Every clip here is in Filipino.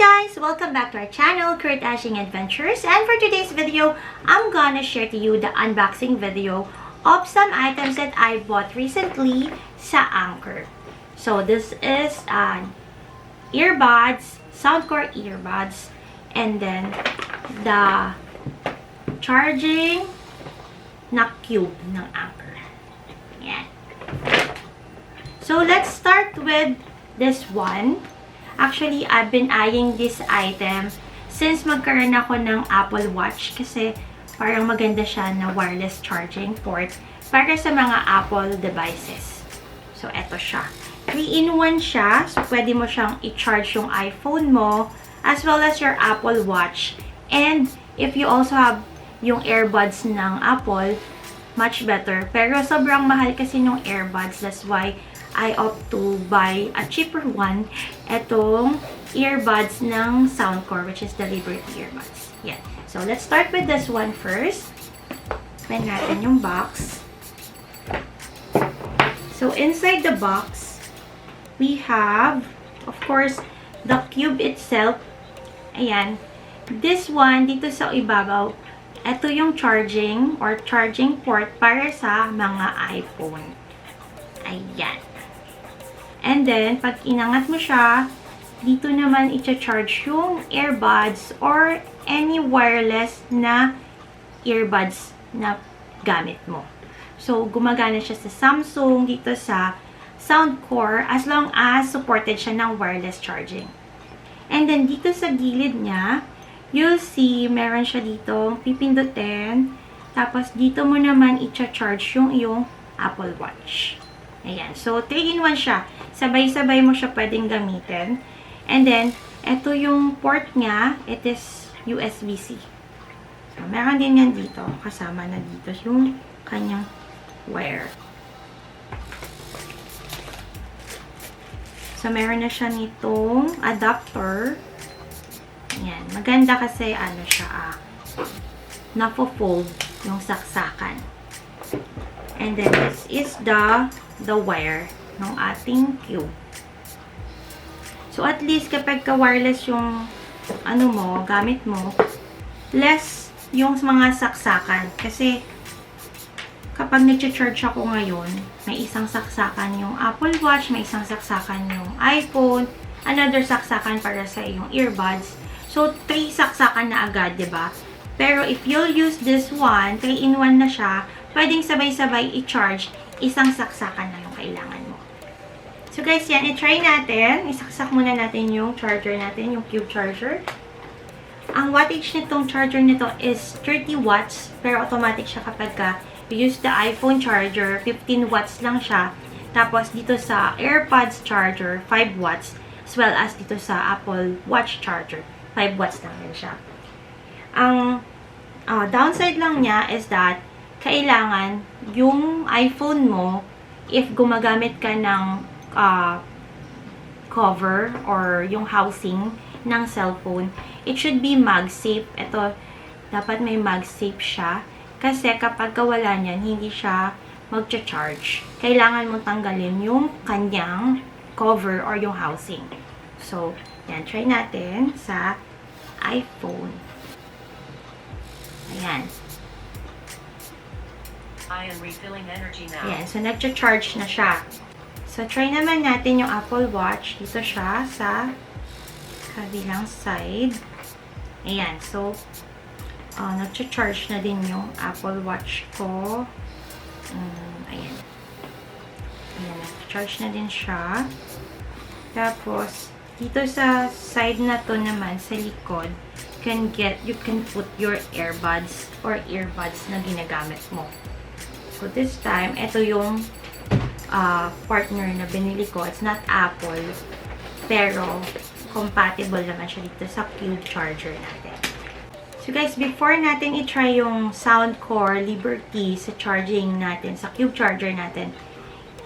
guys! Welcome back to our channel, Kurt Ashing Adventures. And for today's video, I'm gonna share to you the unboxing video of some items that I bought recently sa Anker. So this is earbuds, Soundcore earbuds, and then the charging na cube ng Anker. Yan. So let's start with this one. Actually, I've been eyeing this item since magkaroon ako ng Apple Watch kasi parang maganda siya na wireless charging port para sa mga Apple devices. So, eto siya. 3-in-1 siya. So, pwede mo siyang i-charge yung iPhone mo as well as your Apple Watch. And, if you also have yung earbuds ng Apple, much better. Pero, sobrang mahal kasi ng earbuds. That's why I opt to buy a cheaper one. Etong earbuds ng Soundcore, which is the Liberty earbuds. Yeah. So, let's start with this one first. Open natin yung box. So, inside the box, we have, of course, the cube itself. Ayan. This one, dito sa ibabaw, ito yung charging or charging port para sa mga iPhone. Ayan. And then, pag inangat mo siya, dito naman i-charge yung earbuds or any wireless na earbuds na gamit mo. So, gumagana siya sa Samsung, dito sa Soundcore, as long as supported siya ng wireless charging. And then, dito sa gilid niya, you'll see, meron siya dito, pipindutin, tapos dito mo naman i-charge yung iyong Apple Watch. Ayan. So, 3-in-1 siya. Sabay-sabay mo siya pwedeng gamitin. And then, ito yung port niya. It is USB-C. So, meron din yan dito. Kasama na dito yung kanyang wire. So, meron na siya nitong adapter. Ayan. Maganda kasi, ano siya, nafo-fold yung saksakan. And then, this is the wire ng ating cube. So, at least, kapag ka-wireless yung ano mo, gamit mo, less yung mga saksakan. Kasi, kapag nag-charge ako ngayon, may isang saksakan yung Apple Watch, may isang saksakan yung iPhone, another saksakan para sa yung earbuds. So, 3 saksakan na agad, 'di ba? Pero, if you'll use this one, 3-in-1 na siya, pwedeng sabay-sabay i-charge, isang saksakan na yung kailangan mo. So guys, yan, i-try natin. Isaksak muna natin yung charger natin, yung cube charger. Ang wattage nitong charger nito is 30 watts, pero automatic siya kapag you use the iPhone charger, 15 watts lang siya. Tapos dito sa AirPods charger, 5 watts, as well as dito sa Apple Watch charger, 5 watts lang din siya. Ang downside lang niya is that kailangan yung iPhone mo, if gumagamit ka ng cover or yung housing ng cellphone, it should be MagSafe. Ito, dapat may MagSafe siya. Kasi kapag wala niyan, hindi siya mag-charge. Kailangan mo tanggalin yung kanyang cover or yung housing. So, yan. Try natin sa iPhone. Ayan. I am refilling energy now. Ayan. So, nag-charge na siya. So, try naman natin yung Apple Watch. Dito siya sa kabilang side. Ayan. So, nag-charge na din yung Apple Watch ko. Ayan. Ayan. Nag-charge na din siya. Tapos, dito sa side na to naman, sa likod, you can put your earbuds or earbuds na ginagamit mo. So, this time, ito yung partner na binili ko. It's not Apple, pero compatible naman siya dito sa cube charger natin. So guys, before natin i-try yung Soundcore Liberty sa charging natin, sa cube charger natin,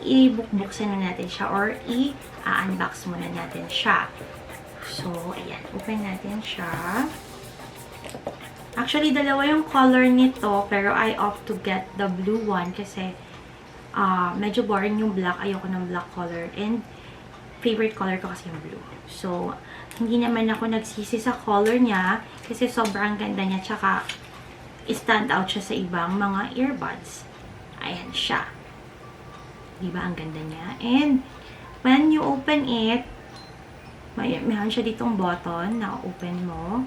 i-bukbuksan na natin siya or i-unbox muna natin siya. So, ayan. Open natin siya. Actually, dalawa yung color nito, pero I opt to get the blue one kasi medyo boring yung black. Ayoko ng black color. And favorite color ko kasi yung blue. So, hindi naman ako nagsisi sa color niya kasi sobrang ganda niya. Tsaka, stand out siya sa ibang mga earbuds. Ayan siya. Diba? Ang ganda niya. And, when you open it, mayroon siya ditong button na open mo.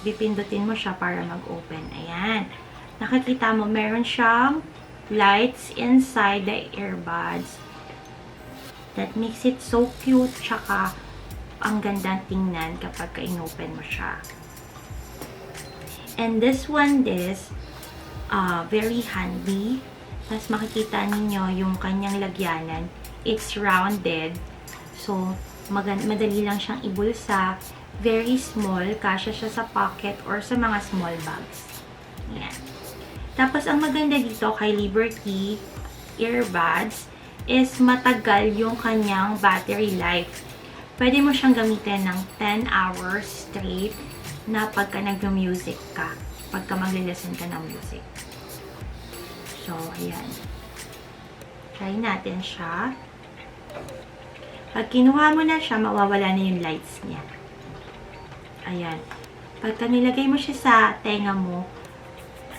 Pipindutin mo siya para mag-open. Ayan. Nakikita mo, meron siyang lights inside the earbuds. That makes it so cute. Tsaka, ang gandang tingnan kapag ka-inopen mo siya. And this one is very handy. Tapos makikita ninyo yung kanyang lagyanan. It's rounded. So, madali lang siyang ibulsa. Very small. Kasya siya sa pocket or sa mga small bags. Ayan. Tapos, ang maganda dito kay Liberty earbuds is matagal yung kanyang battery life. Pwede mo siyang gamitin ng 10 hours straight na pagka nag-music ka. Pagka magli-listen ka ng music. So, ayan. Try natin siya. Pag kinuha mo na siya, mawawala na yung lights niya. Ayan. Pagka nilagay mo siya sa tenga mo,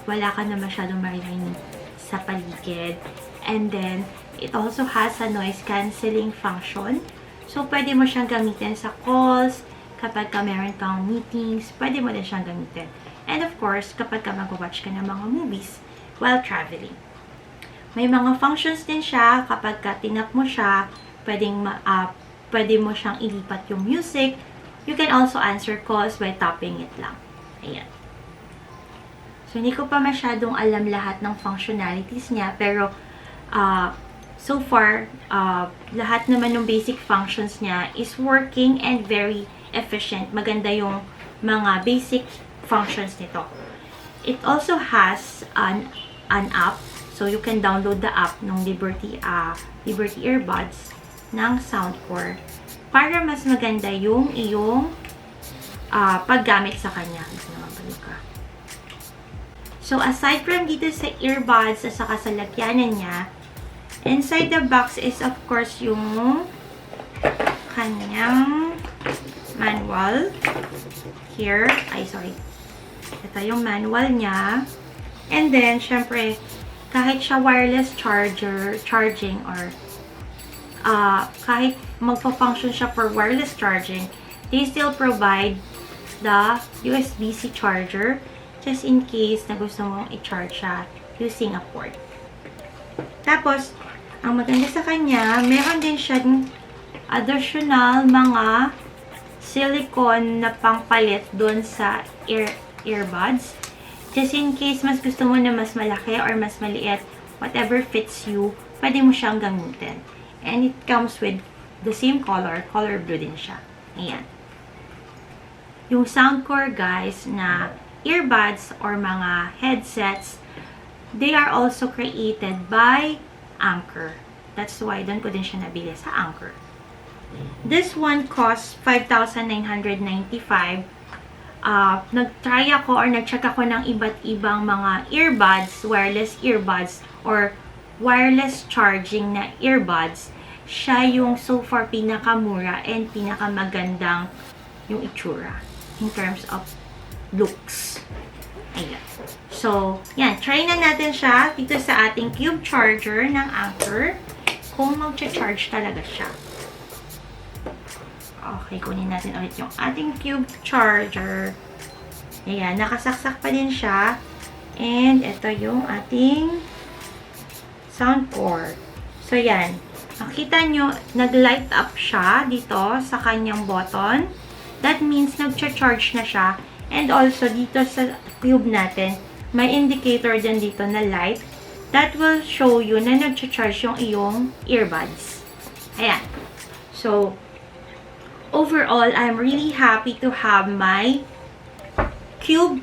wala ka na masyadong maririnig sa paligid. And then, it also has a noise cancelling function. So, pwede mo siyang gamitin sa calls, kapag ka meron kang meetings, pwede mo din siyang gamitin. And of course, kapag ka mag-watch ka ng mga movies while traveling. May mga functions din siya, kapag ka tinap mo siya, pwede mo siyang ilipat yung music. You can also answer calls by tapping it lang. Ayan. So, hindi ko pa masyadong alam lahat ng functionalities niya, pero so far, lahat naman ng basic functions niya is working and very efficient. Maganda yung mga basic functions nito. It also has an app. So, you can download the app ng Liberty Earbuds ng Soundcore para mas maganda yung iyong paggamit sa kanya. So, aside from dito sa earbuds at saka sa lagyanan niya, inside the box is of course yung kanyang manual. Here. Ay, sorry. Ito yung manual niya. And then, syempre, kahit siya wireless charging or kahit magpa-function siya for wireless charging, they still provide the USB-C charger just in case na gusto mong i-charge siya using a port. Tapos, ang maganda sa kanya, meron din siyang additional mga silicone na pangpalit doon sa earbuds. Just in case mas gusto mo na mas malaki or mas maliit, whatever fits you, pwede mo siyang gamitin. And it comes with the same color blue din siya. Ayan. Yung Soundcore guys na earbuds or mga headsets, they are also created by Anker. That's why doon ko din siya nabili sa Anker. This one costs 5,995. Nag-try ako or nag-check ako ng iba't ibang mga earbuds, wireless earbuds, or wireless charging na earbuds. Siya yung so far pinakamura and pinakamagandang yung itsura in terms of looks. Ayan. So, yan. Try na natin siya dito sa ating cube charger ng Anker kung mag-charge talaga siya. Okay, kunin natin ulit yung ating cube charger. Ayan, nakasaksak pa din siya. And, ito yung ating Soundcore. So, yan. Makita nyo, nag-light up siya dito sa kanyang button. That means, nag-charge na siya. And also, dito sa cube natin, may indicator din dito na light. That will show you na nag-charge yung iyong earbuds. Ayan. So, overall, I'm really happy to have my cube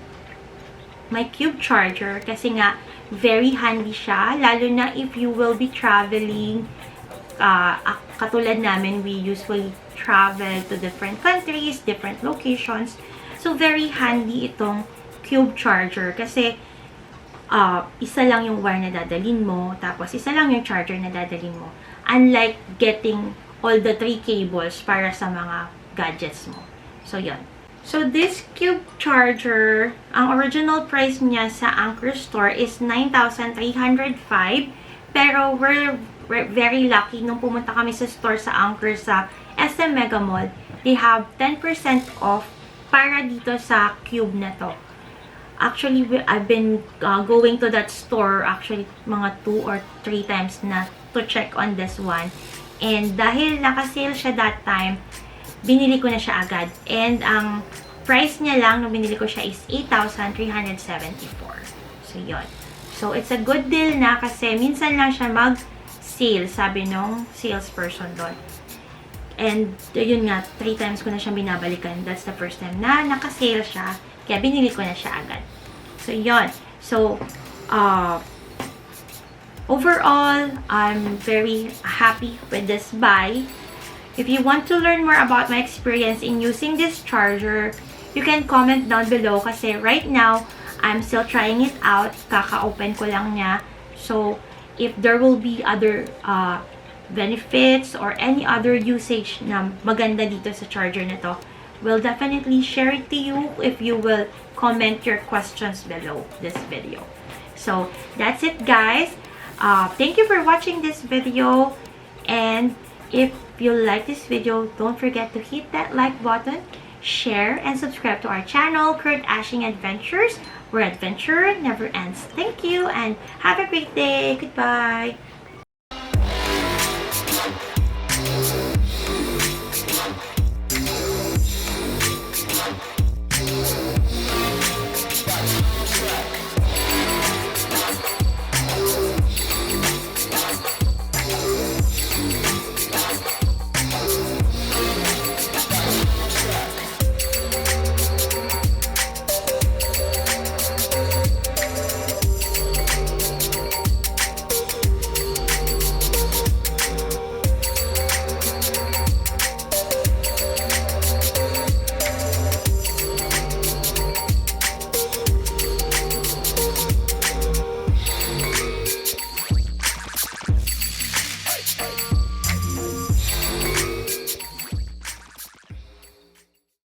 charger kasi nga very handy siya, lalo na if you will be traveling. Katulad namin, we usually travel to different countries, different locations. So, very handy itong cube charger kasi isa lang yung wire na dadalhin mo, tapos isa lang yung charger na dadalhin mo. Unlike getting all the 3 cables para sa mga gadgets mo. So, yun. So, this cube charger, ang original price niya sa Anker store is 9,305. Pero, we're very lucky nung pumunta kami sa store sa Anker sa SM Mega Mall. They have 10% off para dito sa cube na to. Actually, I've been going to that store actually mga 2 or 3 times na to check on this one. And dahil naka-sale siya that time, binili ko na siya agad. And ang price niya lang nung binili ko siya is 8,374. So, yun. So, it's a good deal na kasi minsan lang siya mag-sale, sabi nung salesperson doon. And, yun nga, 3 times ko na siyang binabalikan. That's the first time na naka-sale siya. Kaya, binili ko na siya agad. So, yun. So, overall, I'm very happy with this buy. If you want to learn more about my experience in using this charger, you can comment down below kasi right now, I'm still trying it out. Kaka-open ko lang niya. So, if there will be other benefits or any other usage na maganda dito sa charger na to, we'll definitely share it to you if you will comment your questions below this video. So, that's it guys. Thank you for watching this video, and if you like this video, don't forget to hit that like button, share, and subscribe to our channel, Kurt Ashing Adventures, where adventure never ends. Thank you, and have a great day. Goodbye.